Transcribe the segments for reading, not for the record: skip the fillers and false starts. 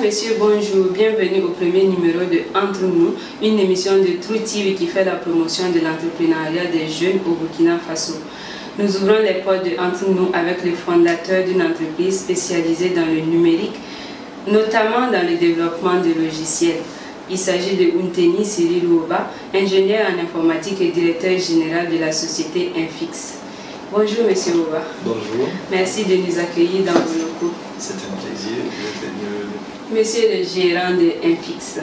messieurs, bonjour. Bienvenue au premier numéro de Entre nous, une émission de True TV qui fait la promotion de l'entrepreneuriat des jeunes au Burkina Faso. Nous ouvrons les portes de Entre nous avec le fondateur d'une entreprise spécialisée dans le numérique, notamment dans le développement de logiciels. Il s'agit de Unteni Cyril Ouba, ingénieur en informatique et directeur général de la société Infix. Bonjour monsieur Ouba. Bonjour. Merci de nous accueillir dans vos locaux. C'est un plaisir. Monsieur le gérant de Infix,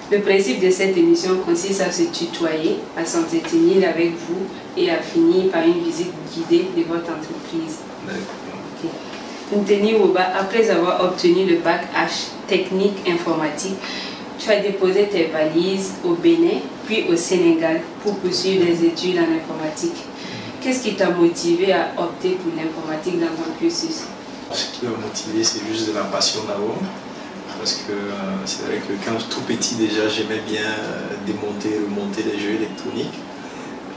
le principe de cette émission consiste à se tutoyer, à s'entretenir avec vous et à finir par une visite guidée de votre entreprise. D'accord. Unteni Ouba, après avoir obtenu le bac H technique informatique, tu as déposé tes valises au Bénin, puis au Sénégal pour poursuivre des études en informatique. Qu'est-ce qui t'a motivé à opter pour l'informatique dans ton cursus? Ce qui m'a motivé, c'est juste de la passion d'abord. Parce que c'est vrai que quand tout petit déjà, j'aimais bien démonter, remonter les jeux électroniques.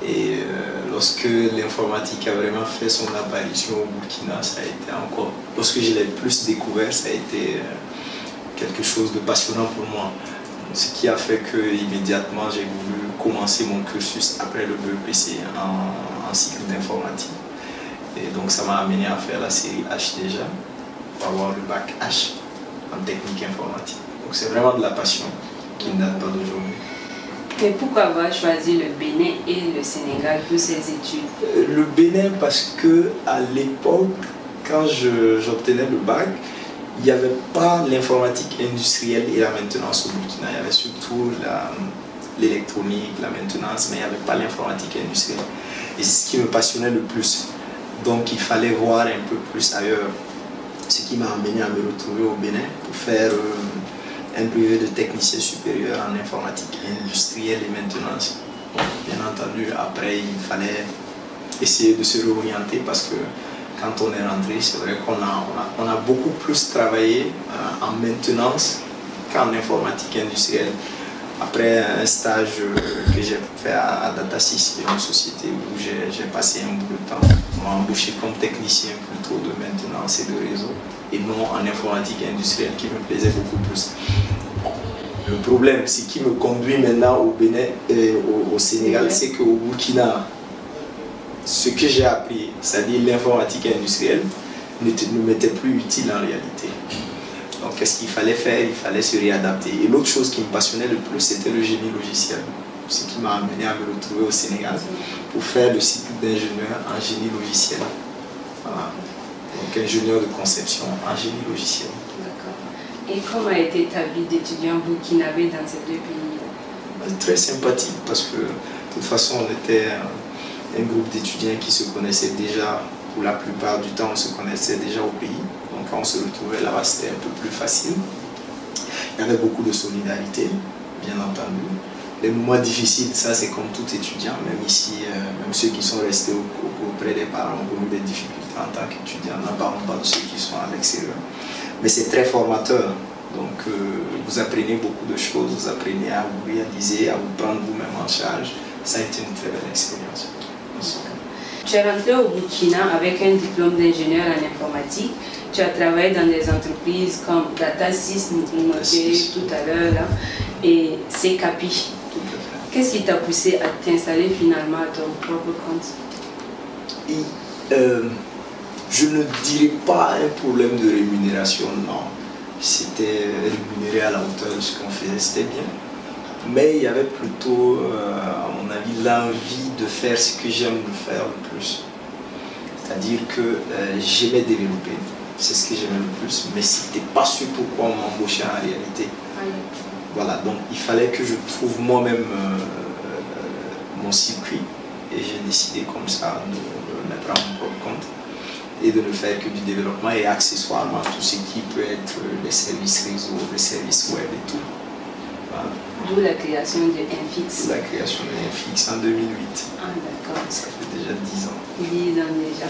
Et lorsque l'informatique a vraiment fait son apparition au Burkina, ça a été encore... Lorsque je l'ai plus découvert, ça a été quelque chose de passionnant pour moi. Ce qui a fait que immédiatement j'ai voulu commencer mon cursus après le BEPC en cycle d'informatique. Et donc ça m'a amené à faire la série H déjà, pour avoir le bac H en technique informatique. Donc c'est vraiment de la passion qui ne date pas d'aujourd'hui. Mais pourquoi avoir choisi le Bénin et le Sénégal pour ces études? Le Bénin parce que à l'époque, quand j'obtenais le bac, il n'y avait pas l'informatique industrielle et la maintenance au Burkina. Il y avait surtout l'électronique, la maintenance, mais il n'y avait pas l'informatique industrielle. Et c'est ce qui me passionnait le plus. Donc il fallait voir un peu plus ailleurs. Ce qui m'a amené à me retrouver au Bénin pour faire un brevet de technicien supérieur en informatique industrielle et maintenance. Bien entendu, après il fallait essayer de se réorienter parce que quand on est rentré, c'est vrai qu'on a beaucoup plus travaillé en maintenance qu'en informatique industrielle. Après un stage que j'ai fait à Datasys, une société où j'ai passé un bout de temps, on m'a embauché comme technicien plutôt de maintenance et de réseau, et non en informatique industrielle qui me plaisait beaucoup plus. Le problème, ce qui me conduit maintenant au Bénin et au Sénégal, c'est qu'au Burkina, ce que j'ai appris, c'est-à-dire l'informatique industrielle, ne m'était plus utile en réalité. Donc qu'est-ce qu'il fallait faire? Il fallait se réadapter. Et l'autre chose qui me passionnait le plus, c'était le génie logiciel. Ce qui m'a amené à me retrouver au Sénégal pour faire le cycle d'ingénieur en génie logiciel. Voilà. Donc ingénieur de conception en génie logiciel. D'accord. Et comment a été ta vie d'étudiant burkinabé dans ces deux pays? Très sympathique parce que de toute façon on était un groupe d'étudiants qui se connaissaient déjà, pour la plupart du temps on se connaissait déjà au pays. Donc quand on se retrouvait là-bas, c'était un peu plus facile. Il y avait beaucoup de solidarité, bien entendu. Les moments difficiles, ça c'est comme tout étudiant, même ici, même ceux qui sont restés auprès des parents ont connu des difficultés en tant qu'étudiants, n'en parlons pas de ceux qui sont à l'extérieur. Mais c'est très formateur, donc vous apprenez beaucoup de choses, vous apprenez à vous réaliser, à vous prendre vous-même en charge. Ça a été une très belle expérience. Tu es rentré au Burkina avec un diplôme d'ingénieur en informatique. Tu as travaillé dans des entreprises comme Datasys, nous noté tout à l'heure, et CKP. Qu'est-ce qui t'a poussé à t'installer finalement à ton propre compte? Je ne dirais pas un problème de rémunération, non. C'était rémunéré à la hauteur de ce qu'on faisait, c'était bien. Mais il y avait plutôt, à mon avis, l'envie de faire ce que j'aime faire le plus. C'est-à-dire que j'aimais développer, c'est ce que j'aimais le plus, mais c'était pas sûr pourquoi on m'embauchait en réalité. Voilà, donc il fallait que je trouve moi-même mon circuit, et j'ai décidé comme ça de le mettre à mon propre compte et de ne faire que du développement et accessoirement tout ce qui peut être les services réseau, les services web et tout. Voilà. D'où la création de Infix. La création de Infix en 2008. Ah d'accord. Ça fait déjà 10 ans. 10 ans déjà.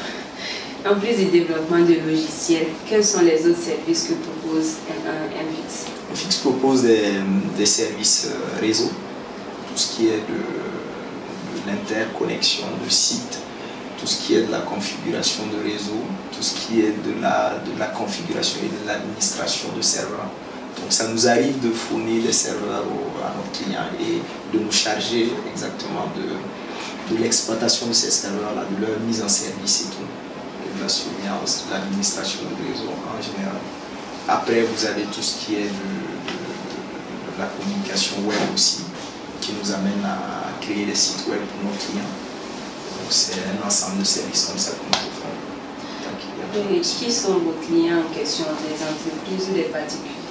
En plus du développement de logiciels, quels sont les autres services que propose Infix? Infix propose des services réseau, tout ce qui est de l'interconnexion de sites, tout ce qui est de la configuration de réseau, tout ce qui est de la configuration et de l'administration de serveurs. Donc ça nous arrive de fournir des serveurs à nos clients et de nous charger exactement de l'exploitation de ces serveurs-là, de leur mise en service et tout, de la surveillance, de l'administration du réseau en général. Après, vous avez tout ce qui est de la communication web aussi, qui nous amène à créer des sites web pour nos clients. Donc c'est un ensemble de services comme ça que nous offrons. Et qui sont vos clients en question, des entreprises ou des particuliers?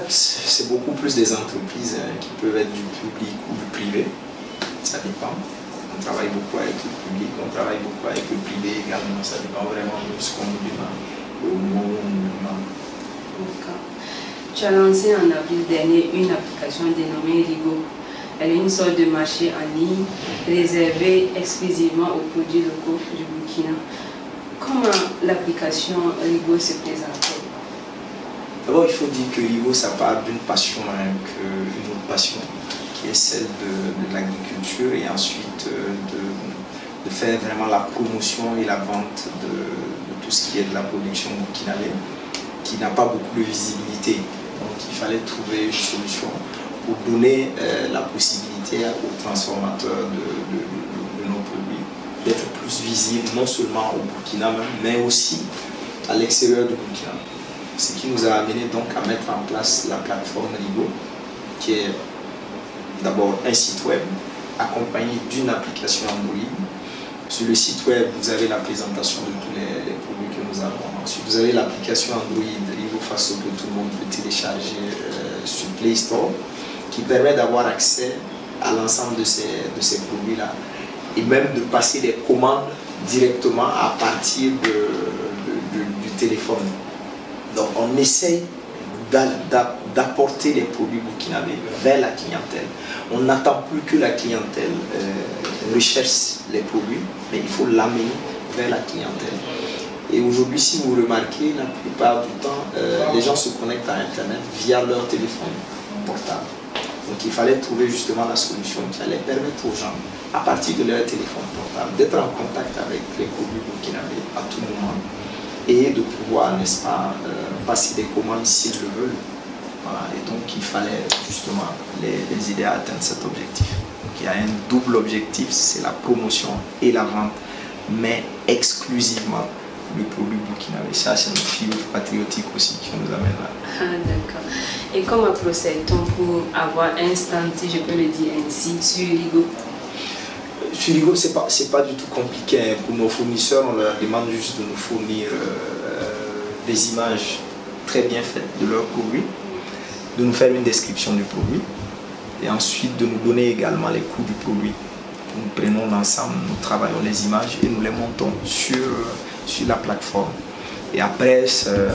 C'est beaucoup plus des entreprises qui peuvent être du public ou du privé, ça dépend. On travaille beaucoup avec le public, on travaille beaucoup avec le privé également, ça dépend vraiment de ce qu'on nous demande, au moment où on nous demande. D'accord. Tu as lancé en avril dernier une application dénommée Rigo. Elle est une sorte de marché en ligne réservé exclusivement aux produits locaux du Burkina. Comment l'application Rigo se présente-t-elle? D'abord, il faut dire que Rigo, ça part d'une passion, qu'une autre passion, qui est celle de l'agriculture et ensuite de faire vraiment la promotion et la vente de tout ce qui est de la production burkinabé, qui n'a pas beaucoup de visibilité. Donc il fallait trouver une solution pour donner la possibilité aux transformateurs de nos produits d'être plus visibles, non seulement au Burkina, mais aussi à l'extérieur du Burkina. Ce qui nous a amené donc à mettre en place la plateforme Rigo, qui est d'abord un site web accompagné d'une application Android. Sur le site web, vous avez la présentation de tous les produits que nous avons. Ensuite, vous avez l'application Android Rigo Faso que tout le monde peut télécharger sur Play Store, qui permet d'avoir accès à l'ensemble de ces produits-là et même de passer des commandes directement à partir du téléphone. Donc on essaye d'apporter les produits burkinabés vers la clientèle. On n'attend plus que la clientèle recherche les produits, mais il faut l'amener vers la clientèle. Et aujourd'hui, si vous remarquez, la plupart du temps, les gens se connectent à Internet via leur téléphone portable. Donc il fallait trouver justement la solution qui allait permettre aux gens, à partir de leur téléphone portable, d'être en contact avec les produits burkinabés à tout moment et de pouvoir, n'est-ce pas, passer des commandes s'ils le veulent. Voilà. Et donc il fallait justement les aider à atteindre cet objectif. Donc il y a un double objectif, c'est la promotion et la vente, mais exclusivement le produit burkinabé. Ça, c'est notre fibre patriotique aussi qui nous amène là. Ah, d'accord. Et comment procède-t-on pour avoir un stand, si je peux le dire ainsi, sur Rigo? Sur Rigo, c'est pas du tout compliqué. Pour nos fournisseurs, on leur demande juste de nous fournir des images très bien faites de leurs produits, de nous faire une description du produit et ensuite de nous donner également les coûts du produit. Nous prenons l'ensemble, nous travaillons les images et nous les montons sur la plateforme. Et après,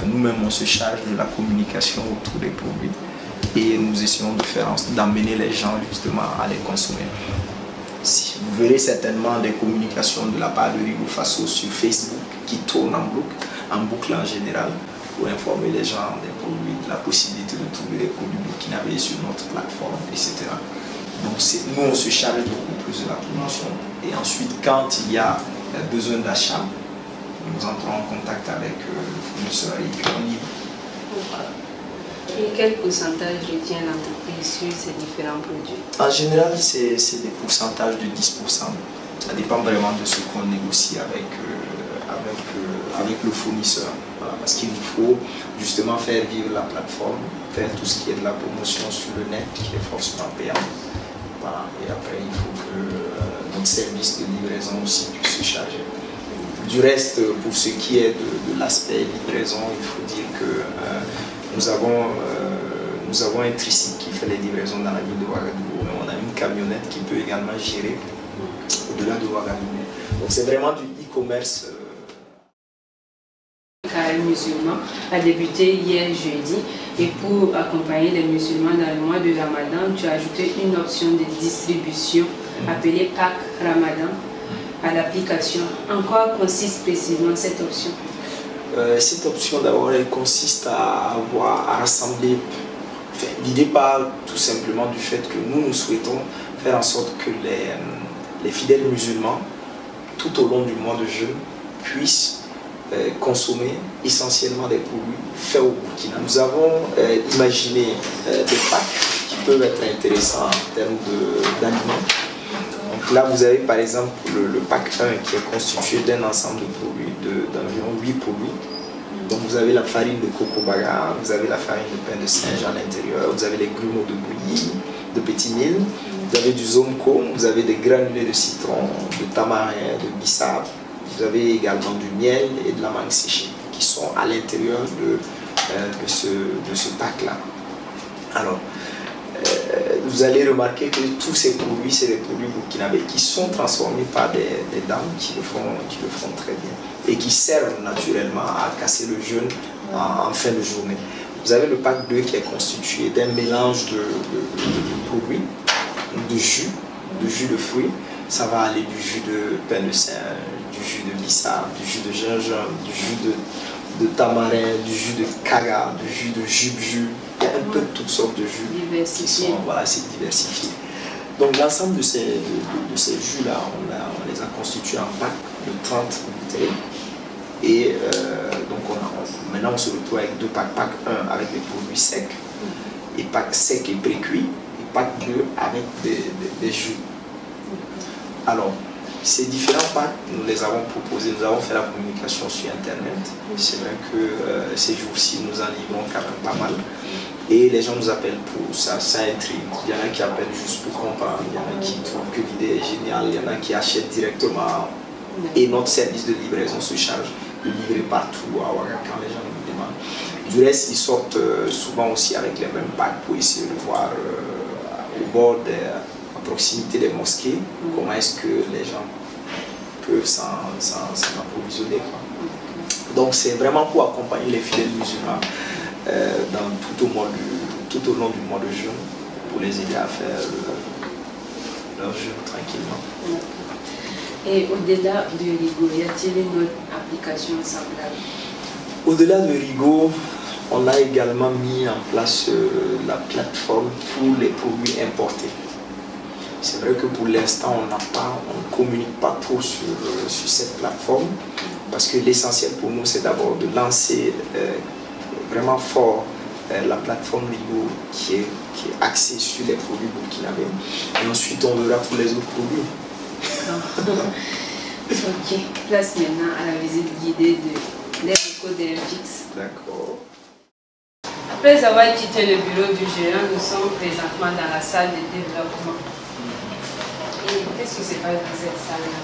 nous-mêmes, on se charge de la communication autour des produits et nous essayons d'amener les gens justement à les consommer. Vous verrez certainement des communications de la part de Rigo Faso sur Facebook qui tournent en boucle en général pour informer les gens des produits, de la possibilité de trouver des produits burkinabés sur notre plateforme, etc. Donc nous, on se charge beaucoup plus de la promotion. Et ensuite, quand il y a besoin d'achat, nous entrons en contact avec le fournisseur et on y va. Et quel pourcentage retient l'entreprise sur ces différents produits? En général, c'est des pourcentages de 10%. Ça dépend vraiment de ce qu'on négocie avec le fournisseur. Voilà, parce qu'il nous faut justement faire vivre la plateforme, faire tout ce qui est de la promotion sur le net, qui est forcément payant. Voilà, et après, il faut que notre service de livraison aussi puisse se charger. Du reste, pour ce qui est de l'aspect livraison, il faut dire que nous avons un tricycle qui fait les livraisons dans la ville de Ouagadougou, mais on a une camionnette qui peut également gérer au-delà de Ouagadougou. Donc c'est vraiment du e-commerce. Le carême musulman a débuté hier jeudi et pour accompagner les musulmans dans le mois de Ramadan, tu as ajouté une option de distribution appelée Pack Ramadan à l'application. En quoi consiste précisément cette option? Cette option d'abord, elle consiste à rassembler. Enfin, l'idée part tout simplement du fait que nous souhaitons faire en sorte que les fidèles musulmans, tout au long du mois de jeûne, puissent consommer essentiellement des produits faits au Burkina. Nous avons imaginé des packs qui peuvent être intéressants en termes d'aliments. Donc là, vous avez par exemple le pack 1 qui est constitué d'un ensemble de produits, d'environ 8 produits. Donc vous avez la farine de coco baga, vous avez la farine de pain de singe à l'intérieur, vous avez les grumeaux de bouillie, de petits milles, vous avez du zomcom, vous avez des granulés de citron, de tamarin, de bissap, vous avez également du miel et de la mangue séchée qui sont à l'intérieur de ce pack-là. Alors, vous allez remarquer que tous ces produits, c'est des produits burkinabés qui sont transformés par des dames qui le font très bien et qui servent naturellement à casser le jeûne en fin de journée. Vous avez le pack 2 qui est constitué d'un mélange de produits, de jus de fruits. Ça va aller du jus de pain de singe, du jus de bissap, du jus de gingembre, du jus de tamarin, du jus de kaga, du jus de jus. Il y a un peu de toutes sortes de jus qui sont c'est diversifié. Donc l'ensemble de ces jus-là, on les a constitués en pack de 30 bouteilles. Et donc maintenant on se retrouve avec deux packs. Pack 1 avec des produits secs, et pack sec et pré-cuit, et pack 2 avec des jus. Alors, ces différents packs, nous les avons proposés, nous avons fait la communication sur Internet. C'est vrai que ces jours-ci, nous en livrons quand même pas mal. Et les gens nous appellent pour ça, ça intrigue. Il y en a qui appellent juste pour comprendre, il y en a qui trouvent que l'idée est géniale, il y en a qui achètent directement. Et notre service de livraison se charge de livrer partout à Ouaga quand les gens nous demandent. Du reste, ils sortent souvent aussi avec les mêmes packs pour essayer de voir au bord à proximité des mosquées comment est-ce que les gens peuvent s'en approvisionner. Donc c'est vraiment pour accompagner les fidèles musulmans tout au long du mois de jeûne, pour les aider à faire leur jeûne tranquillement. Et au-delà de Rigo, y a-t-il une autre application semblable? Au-delà de Rigo, on a également mis en place la plateforme pour les produits importés. C'est vrai que pour l'instant, on ne communique pas trop sur cette plateforme, parce que l'essentiel pour nous, c'est d'abord de lancer vraiment fort la plateforme Rigo qui est axée sur les produits burkinabés. Et ensuite, on verra pour les autres produits. Ok, place maintenant à la visite guidée des locaux d'Infix. D'accord. Après avoir quitté le bureau du gérant, nous sommes présentement dans la salle de développement. Et qu'est-ce qui se passe dans cette salle-là?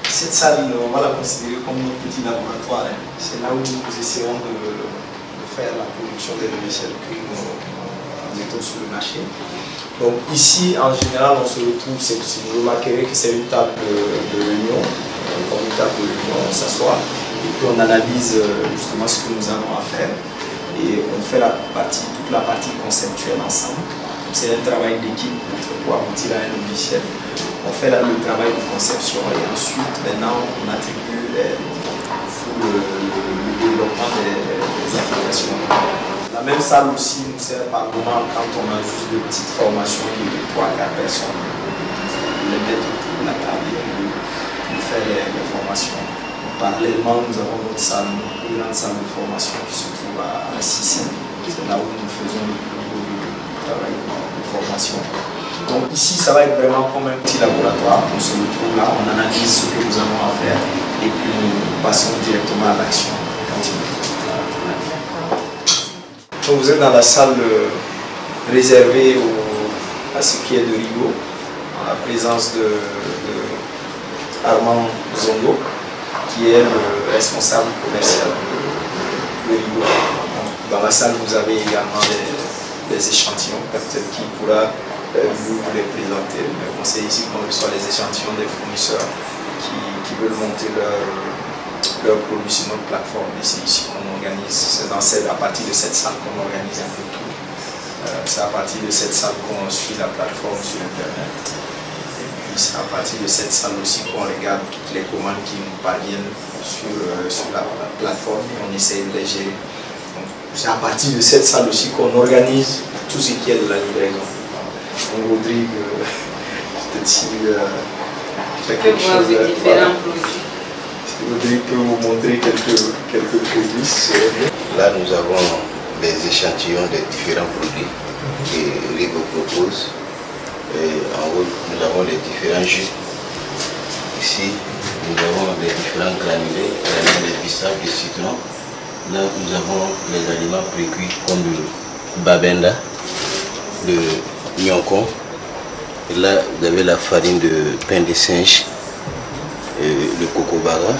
Cette salle, on va la considérer comme notre petit laboratoire. C'est là où nous essaierons de faire la production des logiciels que nous mettons sur le marché. Donc ici, en général, on se retrouve, vous remarquerez que c'est une table de réunion, comme une table de réunion, on s'assoit et puis on analyse justement ce que nous avons à faire et on fait toute la partie conceptuelle ensemble. C'est un travail d'équipe pour aboutir à un logiciel. On fait là le travail de conception et ensuite, maintenant, on attribue le développement des applications. La même salle aussi nous sert par moment quand on a juste de petites formations qui de 3-4 personnes. On les met autour de la table et on fait les formations. Parallèlement, nous avons notre salle, une plus grande salle de formation qui se trouve à 6. C'est là où nous faisons le plus gros travail de formation. Donc ici, ça va être vraiment comme un petit laboratoire. On se retrouve là, on analyse ce que nous avons à faire et puis nous passons directement à l'action. Donc vous êtes dans la salle réservée à ce qui est de Rigo, en la présence de Armand Zongo, qui est le responsable commercial de Rigo. Dans la salle, vous avez également des échantillons, peut-être qui pourra vous les présenter. Mais on sait ici qu'on reçoit les échantillons des fournisseurs qui veulent monter leur produit sur notre plateforme. Et c'est ici qu'on organise, c'est à partir de cette salle qu'on organise un peu tout. C'est à partir de cette salle qu'on suit la plateforme sur Internet. Et puis c'est à partir de cette salle aussi qu'on regarde toutes les commandes qui nous parviennent sur la plateforme et on essaye de les gérer. C'est à partir de cette salle aussi qu'on organise tout ce qui est de la livraison. Donc Rodrigue, peut-être si quelque chose. Différents produits. Rodrigue peut vous montrer quelques produits. Là, nous avons les échantillons des différents produits que Rigo propose. Et en haut, nous avons les différents jus. Ici, nous avons les différents granulés, les bissap, les citrons. Là, nous avons les aliments précuits comme le babenda, le gnoncon. Et là, vous avez la farine de pain de singe, le cocobara.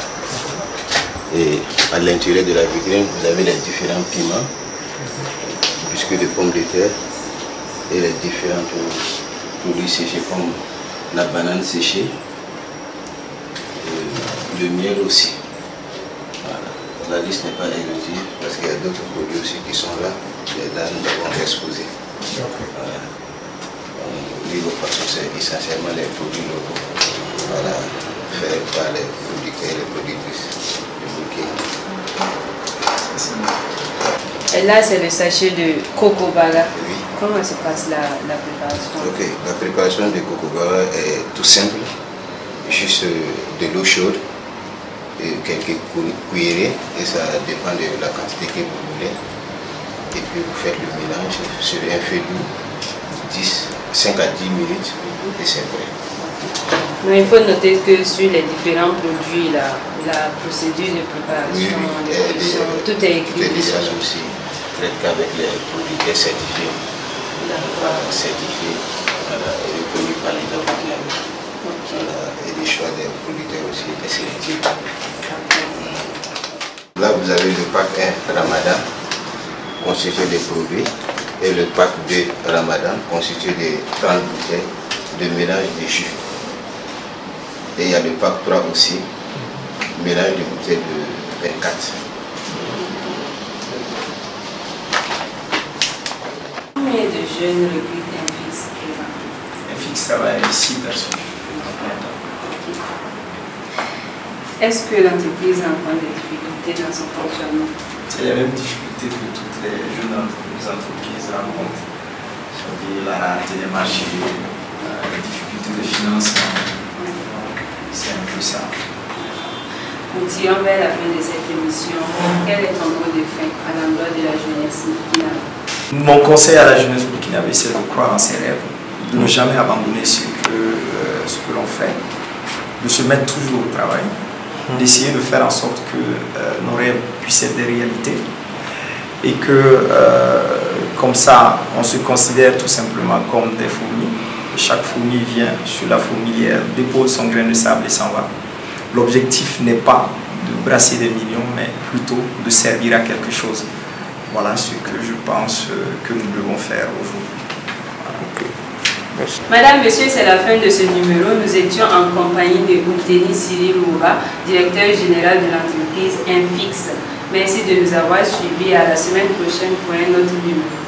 Et à l'intérieur de la vitrine, vous avez les différents piments, puisque de pommes de terre et les différents produits séchés comme la banane séchée, le miel aussi. Voilà. La liste n'est pas exhaustive parce qu'il y a d'autres produits aussi qui sont là. Et là, nous avons exposé. Voilà. De façon, c'est essentiellement les produits locaux. Voilà. Faits par les producteurs et les productrices du Burkina. Et là, c'est le sachet de cocobara. Oui. Comment se passe la préparation? Ok, la préparation de cocobara est tout simple. Juste de l'eau chaude et quelques cuillerées, et ça dépend de la quantité que vous voulez. Et puis vous faites le mélange sur un feu doux, 5 à 10 minutes, et c'est prêt. Mais il faut noter que sur les différents produits, la procédure de préparation, tout est écrit. Les messages aussi traitent qu'avec les produits certifiés. Certifiés et reconnus par l'État burkinabé. Et les choix des producteurs aussi est sélectif. Là, vous avez le pack 1 Ramadan constitué des produits et le pack 2 Ramadan constitué de 30 bouteilles de mélange de jus. Et il y a le pack 3 aussi, mélange de bouteilles de 24. Combien de jeunes recrutent un fixe présent? Un fixe travaille avec 6 personnes. Est-ce que l'entreprise rencontre des difficultés dans son fonctionnement? C'est les mêmes difficultés que toutes les jeunes entreprises rencontrent. C'est-à-dire la rareté des marchés, les difficultés de financement. C'est un peu ça. Nous tirons vers la fin de cette émission. Quel est ton mot de fin à l'endroit de la jeunesse burkinabé? Mon conseil à la jeunesse burkinabé, c'est de croire en ses rêves, de ne jamais abandonner ce que l'on fait, de se mettre toujours au travail, d'essayer de faire en sorte que nos rêves puissent être des réalités et que comme ça on se considère tout simplement comme des fourmis. Chaque fourmi vient sur la fourmilière, dépose son grain de sable et s'en va. L'objectif n'est pas de brasser des millions, mais plutôt de servir à quelque chose. Voilà ce que je pense que nous devons faire aujourd'hui. Madame, Monsieur, c'est la fin de ce numéro. Nous étions en compagnie de Oumteni Cyril Moura, directeur général de l'entreprise Infix. Merci de nous avoir suivis. À la semaine prochaine pour un autre numéro.